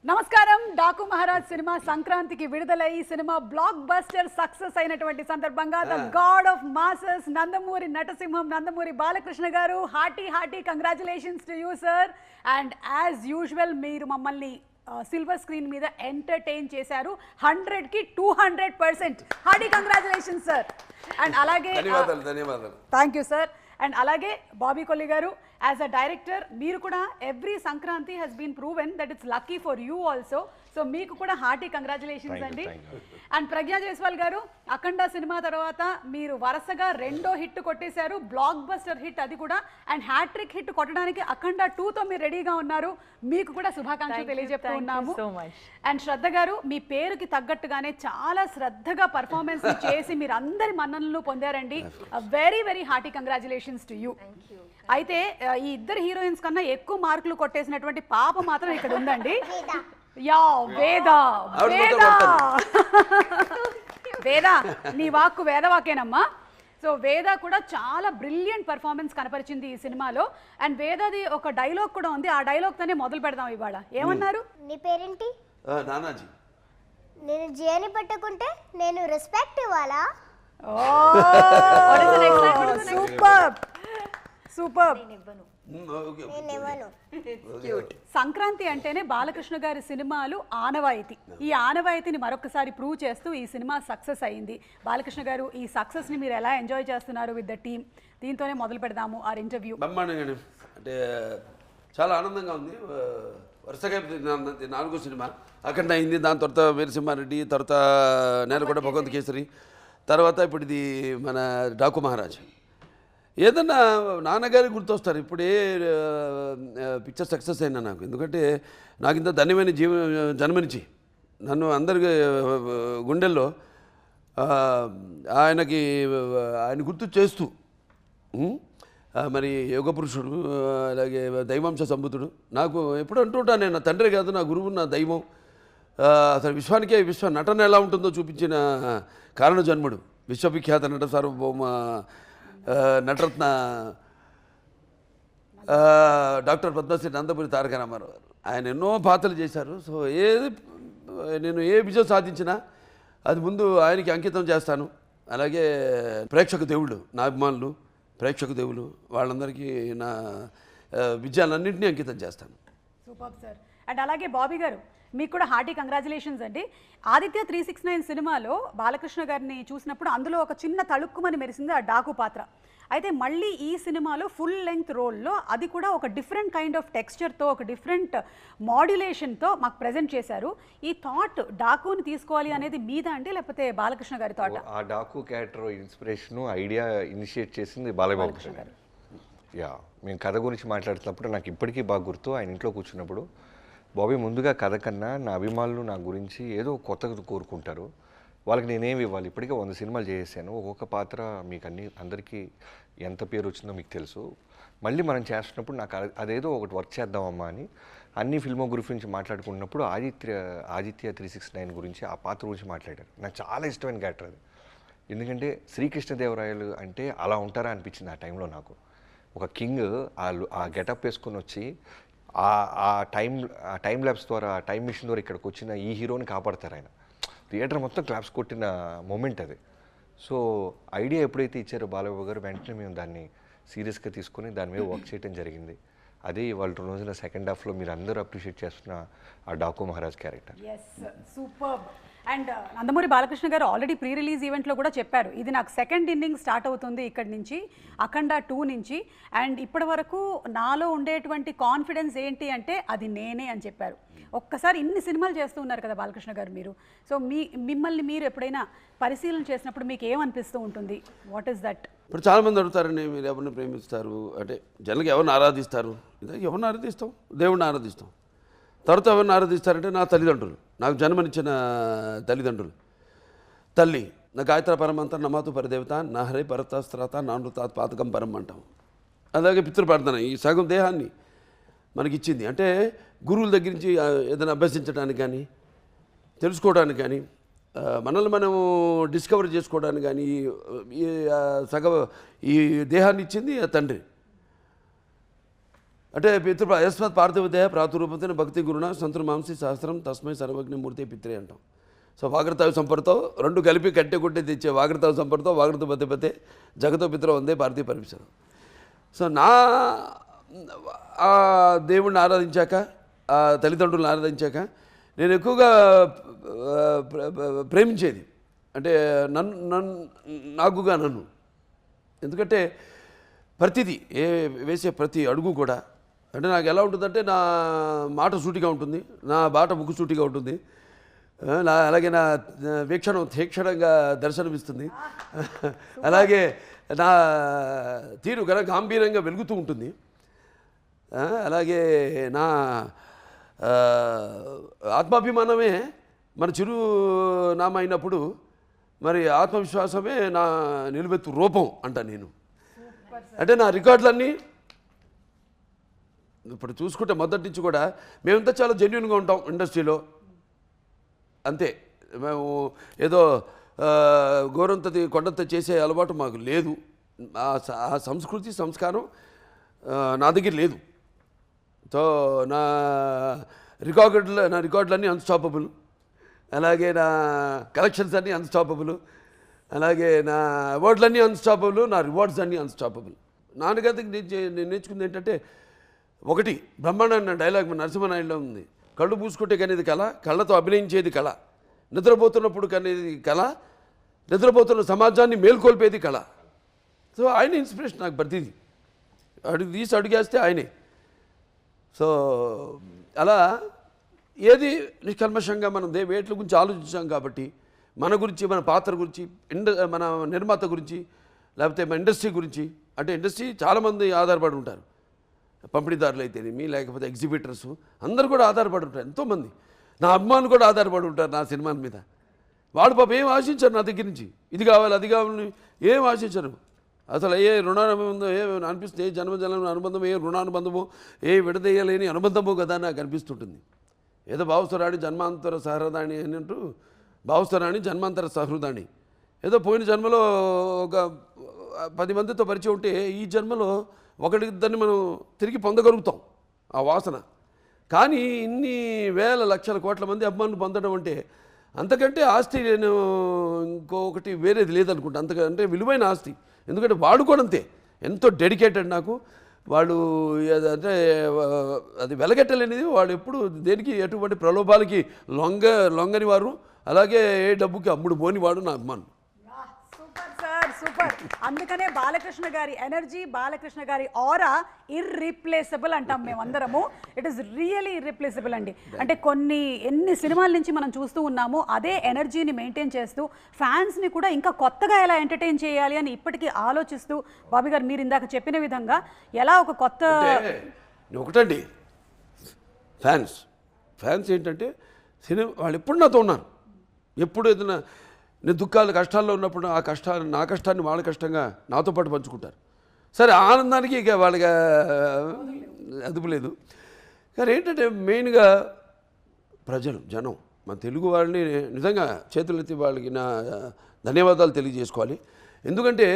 నమస్కారం. డాకు మహారాజ్ సినిమా సంక్రాంతికి విడుదలై సినిమా బ్లాక్ బస్టర్ సక్సెస్ అయినటువంటి సందర్భంగా the god of masses Nandamuri Natasimham Nandamuri Balakrishna garu hearty congratulations to you sir. And as usual మీరు మమ్మల్ని సిల్వర్ స్క్రీన్ మీద ఎంటర్టైన్ చేశారు 100కి 200%. Hearty congratulations sir. అండ్ అలాగే ధన్యవాదాలు. Thank you sir. అండ్ అలాగే బాబీ కొల్లి గారు యాజ్ అ డైరెక్టర్ మీరు కూడా every Sankranti has been proven that it's lucky for you also. So మీకు కూడా హార్టీ కంగ్రాచులేషన్స్ అండి. అండ్ ప్రజ్ఞా జైస్వాల్ గారు అఖండ సినిమా తర్వాత మీరు వరుసగా 2వ హిట్ కొట్టేశారు, బ్లాక్ బస్టర్ హిట్ అది కూడా. అండ్ హ్యాట్రిక్ హిట్ కొట్టడానికి అఖండ 2తో మీరు రెడీగా ఉన్నారు. మీకు కూడా శుభాకాంక్షలు తెలియజెప్తూ ఉన్నాము. అండ్ శ్రద్ధ గారు మీ పేరుకి తగ్గట్టుగానే చాలా శ్రద్ధగా పర్ఫార్మెన్స్ చేసి మీరు అందరి మన్ననలు పొందారండి. Very very hearty congratulations to you. అయితే ఈ ఇద్దరు హీరోయిన్స్ కన్నా ఎక్కువ మార్కులు కొట్టేసినటువంటి పాప మాత్రం ఇక్కడ ఉందండి. యా వేద వేద నీ వాక్కు వేదవాకేనమ్మా. సో వేద కూడా చాలా బ్రిలియంట్ పర్ఫార్మెన్స్ కనపరిచింది ఈ సినిమాలో. అండ్ వేదది ఒక డైలాగ్ కూడా ఉంది, ఆ డైలాగ్ తోనే మొదలు పెడదాం ఇవాళ. ఏమన్నారు? నీ పేరేంటి? నానాజీ. నేను జేని పట్టుకుంటే నేను రెస్పెక్ట్ ఇవ్వాలా? Super super. సంక్రాంతి అంటేనే బాలకృష్ణ గారి సినిమాలు ఆనవాయితీ. ఈ ఆనవాయితీని మరొకసారి ప్రూవ్ చేస్తూ ఈ సినిమా సక్సెస్ అయింది. బాలకృష్ణ గారు ఈ సక్సెస్ని మీరు ఎలా ఎంజాయ్ చేస్తున్నారు విత్ ద టీమ్? దీంతోనే మొదలు పెడదాము ఆర్ ఇంటర్వ్యూ. బ్రహ్మాండంగా అంటే చాలా ఆనందంగా ఉంది. వరుసగా 4వ సినిమా అఖండ అయింది, దాని తర్వాత వీరసింహారెడ్డి, తర్వాత నేలకొండ భగవంత్ కేసరి, తర్వాత ఇప్పుడు ఇది మన డాకు మహారాజ్. ఏదన్నా నాన్నగారికి గుర్తొస్తారు ఇప్పుడే పిక్చర్ సక్సెస్ అయినా నాకు. ఎందుకంటే నాకు ఇంత ధన్యమైన జన్మనిచ్చి నన్ను అందరికి గుండెల్లో ఆయన గుర్తు చేస్తూ మరి యోగ పురుషుడు, అలాగే దైవాంశ సంబుతుడు. నాకు ఎప్పుడు అంటుంటాను, నేను నా తండ్రి కాదు, నా గురువు, నా దైవం. అసలు విశ్వానికే నటన ఎలా ఉంటుందో చూపించిన కారణ జన్ముడు, విశ్వవిఖ్యాత నట సార్వభౌమ నటరత్న డాక్టర్ పద్మశ్రీ నందమూరి తారక రామారావు గారు. ఆయన ఎన్నో పాత్రలు చేశారు. సో నేను ఏ విజయం సాధించినా అది ముందు ఆయనకి అంకితం చేస్తాను. అలాగే ప్రేక్షక దేవుళ్ళు, నా అభిమానులు, ప్రేక్షక దేవులు వాళ్ళందరికీ నా విజయాలన్నింటినీ అంకితం చేస్తాను. Super sir. అండ్ అలాగే బాబీ గారు మీకు కూడా హార్టీ కంగ్రాచులేషన్స్ అండి. ఆదిత్య 369 సినిమాలో బాలకృష్ణ గారిని చూసినప్పుడు అందులో ఒక చిన్న తళుక్కుమని మెరిసింది ఆ డాకు పాత్ర. అయితే మళ్ళీ ఈ సినిమాలో ఫుల్ లెంగ్త్ రోల్లో అది కూడా ఒక డిఫరెంట్ కైండ్ ఆఫ్ టెక్స్చర్తో, ఒక డిఫరెంట్ మాడ్యులేషన్తో మాకు ప్రజెంట్ చేశారు. ఈ థాట్ డాకుని తీసుకోవాలి అనేది మీద అంటే లేకపోతే బాలకృష్ణ గారి థాట్? ఆ Daaku character inspiration idea initiate చేసింది బాలకృష్ణ గారు. యా, మేము కథ గురించి మాట్లాడుతున్నప్పుడు నాకు ఇప్పటికీ బాగా గుర్తు. ఆయన ఇంట్లో కూర్చున్నప్పుడు, బాబీ ముందుగా కథ కన్నా నా అభిమానులు నా గురించి ఏదో కొత్తగా కోరుకుంటారు, వాళ్ళకి నేనేమి ఇవ్వాలి? ఇప్పటికే 100 సినిమాలు చేసాను, ఒక్కొక్క పాత్ర మీకు అందరికీ ఎంత పేరు వచ్చిందో మీకు తెలుసు. మళ్ళీ మనం చేస్తున్నప్పుడు నాకు అదేదో ఒకటి వర్క్ చేద్దామమ్మా అని అన్ని ఫిల్మోగ్రఫీ నుంచి మాట్లాడుకున్నప్పుడు ఆదిత్య 369 గురించి, ఆ పాత్ర గురించి మాట్లాడారు. నాకు చాలా ఇష్టమైన క్యారెక్టర్ అది. ఎందుకంటే శ్రీకృష్ణదేవరాయలు అంటే అలా ఉంటారా అనిపించింది ఆ టైంలో నాకు. ఒక కింగ్ ఆ గెటప్ వేసుకొని వచ్చి ఆ టైం ల్యాబ్స్ ద్వారా, టైం మిషన్ ద్వారా ఇక్కడికి వచ్చిన ఈ హీరోని కాపాడతారు ఆయన. థియేటర్ మొత్తం క్లాప్స్ కొట్టిన మూమెంట్ అది. సో ఐడియా ఎప్పుడైతే ఇచ్చారో బాలబాబు గారు, వెంటనే మేము దాన్ని సీరియస్గా తీసుకొని దాని మీద వర్క్ చేయడం జరిగింది. అదే ఇవాళ రోజున సెకండ్ హాఫ్లో మీరు అందరూ అప్రిషియేట్ చేస్తున్న ఆ Daaku Maharaj character. Super. And Nandamuri Balakrishna గారు ఆల్రెడీ ప్రీ రిలీజ్ ఈవెంట్లో కూడా చెప్పారు, ఇది నాకు సెకండ్ ఇన్నింగ్ స్టార్ట్ అవుతుంది ఇక్కడి నుంచి, అఖండ 2 నుంచి. అండ్ ఇప్పటి వరకు నాలో ఉండేటువంటి కాన్ఫిడెన్స్ ఏంటి అంటే అది నేనే అని చెప్పారు. ఒక్కసారి ఇన్ని సినిమాలు చేస్తూ ఉన్నారు కదా బాలకృష్ణ గారు మీరు. సో మిమ్మల్ని మీరు ఎప్పుడైనా పరిశీలన చేసినప్పుడు మీకు ఏమనిపిస్తూ ఉంటుంది? What is that? ఇప్పుడు చాలామంది అడుగుతారండి, మీరు ఎవరిని ప్రేమిస్తారు అంటే, జనరల్గా ఎవరిని ఆరాధిస్తారు? ఎవరిని ఆరాధిస్తాం? దేవుడిని ఆరాధిస్తాం. తర్వాత ఎవరిని ఆరాధిస్తారంటే నా తల్లిదండ్రులు, నాకు జన్మనిచ్చిన తల్లిదండ్రులు. తల్లి నా గాయత్ర పరమంతా నమాతు పరిదేవత, నా హరే పరతాస్త్రాత, నానృతాత్ పాతకం పరం అంటాం. అలాగే పితృప్రార్థన, ఈ సగం దేహాన్ని మనకిచ్చింది. అంటే గురువుల దగ్గర నుంచి ఏదైనా అభ్యసించడానికి కానీ, తెలుసుకోవడానికి కానీ, మనల్ని మనము డిస్కవర్ చేసుకోవడానికి కానీ ఈ దేహాన్ని ఇచ్చింది తండ్రి. అంటే యస్మత్ పార్థివదేహ ప్రాతురూపతైన భక్తి గురుణ సంతులు మాంసి సహస్రం తస్మై సర్వజ్ఞ మూర్తి పిత్రే అంటాం. సో వాగ్రతావి సంపర్తో రెండు కలిపి కట్టె కొట్టి తెచ్చే వాగ్రతావి సంపర్తో వాగ్రత పతే జగతో పిత్ర వందే పార్థివ పరమేశ్వరం. సో ఆ దేవుణ్ణి ఆరాధించాక, ఆ తల్లిదండ్రులను ఆరాధించాక నేను ఎక్కువగా ప్రేమించేది అంటే నాకుగా నన్ను. ఎందుకంటే ప్రతిదీ వేసే ప్రతి అడుగు కూడా అంటే నాకు ఎలా ఉంటుందంటే నా మాట సూటిగా ఉంటుంది, నా బాట ముక్కు సూటిగా ఉంటుంది, అలాగే నా వీక్షణం తీక్షణంగా దర్శనమిస్తుంది, అలాగే నా తీరు కనుక గాంభీర్యంగా వెలుగుతూ ఉంటుంది, అలాగే నా ఆత్మాభిమానమే మన చిరునామా అయినప్పుడు మరి ఆత్మవిశ్వాసమే నా నిలువెత్తు రూపం అంట నేను. అంటే నా రికార్డులన్నీ ఇప్పుడు చూసుకుంటే మొదటి నుంచి కూడా మేమంతా చాలా జెన్యున్గా ఉంటాం ఇండస్ట్రీలో, అంతే. మేము ఏదో గోరంతది కొండంత చేసే అలవాటు మాకు లేదు. ఆ సంస్కృతి సంస్కారం నా దగ్గర లేదు. సో నా రికార్డులన్నీ అన్స్టాపబుల్, అలాగే నా కలెక్షన్స్ అన్నీ అన్స్టాపబుల్, అలాగే నా అవార్డులన్నీ అన్స్టాపబుల్, నా రివార్డ్స్ అన్నీ అన్స్టాపబుల్. నాన్నగారికి నేను నేర్చుకుంది ఏంటంటే ఒకటి బ్రహ్మాండ డైలాగ్ మన నరసింహనాయుడులో ఉంది, కళ్ళు పూసుకుంటే కనేది కళ, కళ్ళతో అభినయించేది కళ, నిద్రపోతున్నప్పుడు కనేది కళ, నిద్రపోతున్న సమాజాన్ని మేల్కొల్పేది కళ. సో ఆయన ఇన్స్పిరేషన్ నాకు ప్రతిదీ అడుగేస్తే ఆయనే. సో అలా ఏది నిష్కల్మషంగా మనం వేట్ల గురించి ఆలోచించాం కాబట్టి మన గురించి, మన పాత్ర గురించి, మన నిర్మాత గురించి, లేకపోతే మన ఇండస్ట్రీ గురించి. అంటే ఇండస్ట్రీ చాలామంది ఆధారపడి ఉంటారు, పంపిణీదారులు అయితేనేమి, లేకపోతే ఎగ్జిబిటర్స్ అందరూ కూడా ఆధారపడి ఉంటారు. ఎంతోమంది నా అభిమానులు కూడా ఆధారపడి ఉంటారు నా సినిమాల మీద. వాడు పాప ఏం ఆశించారు నా దగ్గర నుంచి, ఇది కావాలి అది కావాలని ఏం ఆశించరు. అసలు ఏ రుణానుబంధం ఏ అనిపిస్తుంది, ఏ జన్మజన్మ అనుబంధం, ఏ రుణానుబంధమో, ఏ విడదీయలేని అనుబంధమో కదా నాకు అనిపిస్తుంటుంది. ఏదో భావస్వరాణి జన్మాంతర సహృదాణి అని అంటూ, భావస్వరాణి జన్మాంతర సహృదాణి. ఏదో పోయిన జన్మలో ఒక 10 మందితో పరిచయం ఉంటే ఈ జన్మలో ఒకటిద్దరిని మనం తిరిగి పొందగలుగుతాం ఆ వాసన. కానీ ఇన్ని వేల లక్షల కోట్ల మంది అభిమానులు పొందడం అంటే అంతకంటే ఆస్తి నేను ఇంకొకటి వేరేది లేదనుకుంటా. అంతకంటే విలువైన ఆస్తి. ఎందుకంటే వాడు కూడా అంతే ఎంతో డెడికేటెడ్ నాకు. వాళ్ళు అంటే అది వెలగట్టలేనిది. వాడు ఎప్పుడు దేనికి ఎటువంటి ప్రలోభాలకి లొంగని వారు, అలాగే ఏ డబ్బుకి అమ్ముడు పోని వాడు నా అభిమానులు. సూపర్. అందుకనే బాలకృష్ణ గారి ఎనర్జీ, బాలకృష్ణ గారి ఆరా ఇర్రీప్లేసబుల్ అంటాం మేమందరము. ఇట్ ఈస్ రియలీ ఇర్రీప్లేసబుల్ అండి. అంటే ఎన్ని సినిమాల నుంచి మనం చూస్తూ ఉన్నాము అదే ఎనర్జీని మెయింటైన్ చేస్తూ ఫ్యాన్స్ని కూడా ఇంకా కొత్తగా ఎలా ఎంటర్టైన్ చేయాలి అని ఇప్పటికీ ఆలోచిస్తూ, బాబీ గారు మీరు ఇందాక చెప్పిన విధంగా ఎలా ఒక కొత్త ఒకటండి ఫ్యాన్స్ ఏంటంటే సినిమా వాళ్ళు ఎప్పుడు నాతో ఉన్నారు. ఎప్పుడు ఏదైనా నేను దుఃఖాలు కష్టాల్లో ఉన్నప్పుడు నా కష్టాన్ని వాళ్ళ కష్టంగా నాతో పాటు పంచుకుంటారు. సరే ఆనందానికి ఇక వాళ్ళకి అదుపు లేదు. కానీ ఏంటంటే మెయిన్గా జనం మన తెలుగు వాళ్ళని నిజంగా చేతులెత్తి వాళ్ళకి నా ధన్యవాదాలు తెలియజేసుకోవాలి. ఎందుకంటే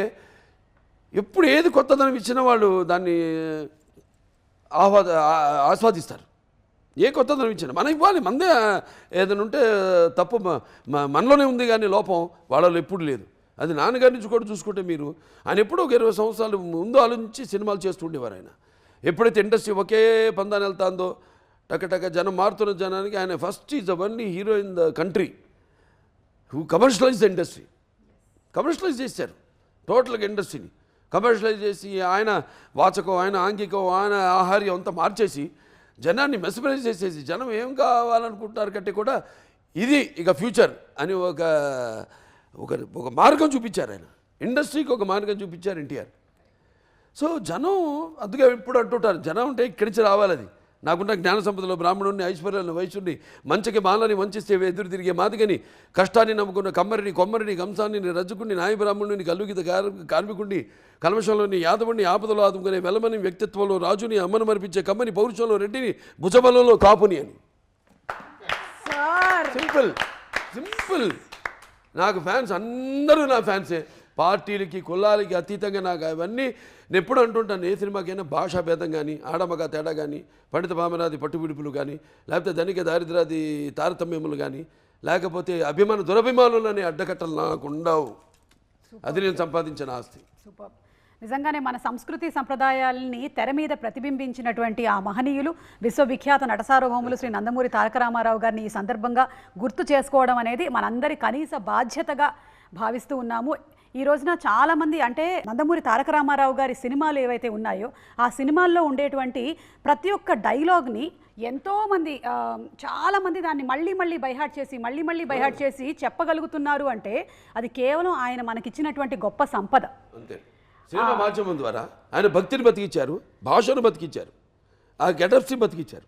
ఎప్పుడు ఏది కొత్తదనం ఇచ్చినా వాళ్ళు దాన్ని ఆస్వాదిస్తారు. ఏ కొత్తదనం ఇచ్చినా మనం ఇవ్వాలి. మందే ఏదైనా ఉంటే తప్పు మనలోనే ఉంది, కానీ లోపం వాళ్ళలో ఎప్పుడు లేదు. అది నాన్నగారి నుంచి కూడా చూసుకుంటే మీరు ఆయన ఎప్పుడూ ఒక 20 సంవత్సరాలు ముందు ఆలోచించి సినిమాలు చేస్తుండేవారు. ఆయన ఎప్పుడైతే ఇండస్ట్రీ ఒకే పందాన్ని వెళ్తాందో టక జనం మారుతున్న జనానికి ఆయన first is the only hero in the country who commercialise the industry. Commercialise చేశారు టోటల్గా ఇండస్ట్రీని. కమర్షియలైజ్ చేసి ఆయన వాచకం, ఆయన ఆంగికం, ఆయన ఆహార్యం అంతా మార్చేసి జనాన్ని మెస్మరైజ్ చేసేసి జనం ఏం కావాలనుకుంటున్నారు కంటే కూడా ఇది ఇక ఫ్యూచర్ అని ఒక మార్గం చూపించారు ఆయన. ఇండస్ట్రీకి ఒక మార్గం చూపించారు ఎన్టీఆర్. సో జనం అందుకే ఎప్పుడు అంటుంటారు జనం అంటే ఇక్కడి నుంచి రావాలి. అది నాకున్న జ్ఞాన సంపదలో బ్రాహ్మణుడిని, ఐశ్వర్యాన్ని, వైశ్యుడిని, మంచికి మాలని వంచిస్తే ఎదురు తిరిగే మాదిగని, కష్టాన్ని నమ్ముకున్న కమ్మరిని, కొమ్మరిని, కంసాన్ని, రజ్జుకుని, నాయ బ్రాహ్మణుని, కల్లుగిత కార్మికుడిని, కల్మషంలోని యాదవుడిని, ఆపదలో ఆదుకునే వెలమని, వ్యక్తిత్వంలో రాజుని, అమ్మను మరిపించే కమ్మని, పౌరుషంలో రెడ్డిని, భుజబలంలో కాపుని అని. సింపుల్. నాకు ఫ్యాన్స్ అందరూ నా ఫ్యాన్సే. పార్టీలకి కులాలకి అతీతంగా నాకు అవన్నీ నేను ఎప్పుడు అంటుంటాను, ఏ సినిమాకైనా భాషా భేదం కానీ, ఆడమగ తేడా కానీ, పండిత పామరాది పట్టువిడుపులు కానీ, లేకపోతే ధనిక దారిద్రాది తారతమ్యములు కానీ, లేకపోతే అభిమాన దురభిమానులని అడ్డకట్టలు నాకు ఉండవు. అది నేను సంపాదించిన ఆస్తి. సూపర్. నిజంగానే మన సంస్కృతి సంప్రదాయాలని తెర మీద ప్రతిబింబించినటువంటి ఆ మహనీయులు విశ్వవిఖ్యాత నటసార్వభౌములు శ్రీ నందమూరి తారక రామారావు గారిని ఈ సందర్భంగా గుర్తు చేసుకోవడం అనేది మనందరి కనీస బాధ్యతగా భావిస్తూ ఉన్నాము. ఈ రోజున చాలామంది అంటే నందమూరి తారక రామారావు గారి సినిమాలు ఏవైతే ఉన్నాయో ఆ సినిమాల్లో ఉండేటువంటి ప్రతి ఒక్క డైలాగ్ని ఎంతోమంది చాలామంది దాన్ని మళ్ళీ మళ్ళీ బైహార్ట్ చేసి చెప్పగలుగుతున్నారు అంటే అది కేవలం ఆయన మనకిచ్చినటువంటి గొప్ప సంపద. అంతే. సినిమా మాధ్యమం ద్వారా ఆయన భక్తిని బతికిచ్చారు, భాషను బతికిచ్చారు, ఆ గెటప్స్ని బతికిచ్చారు.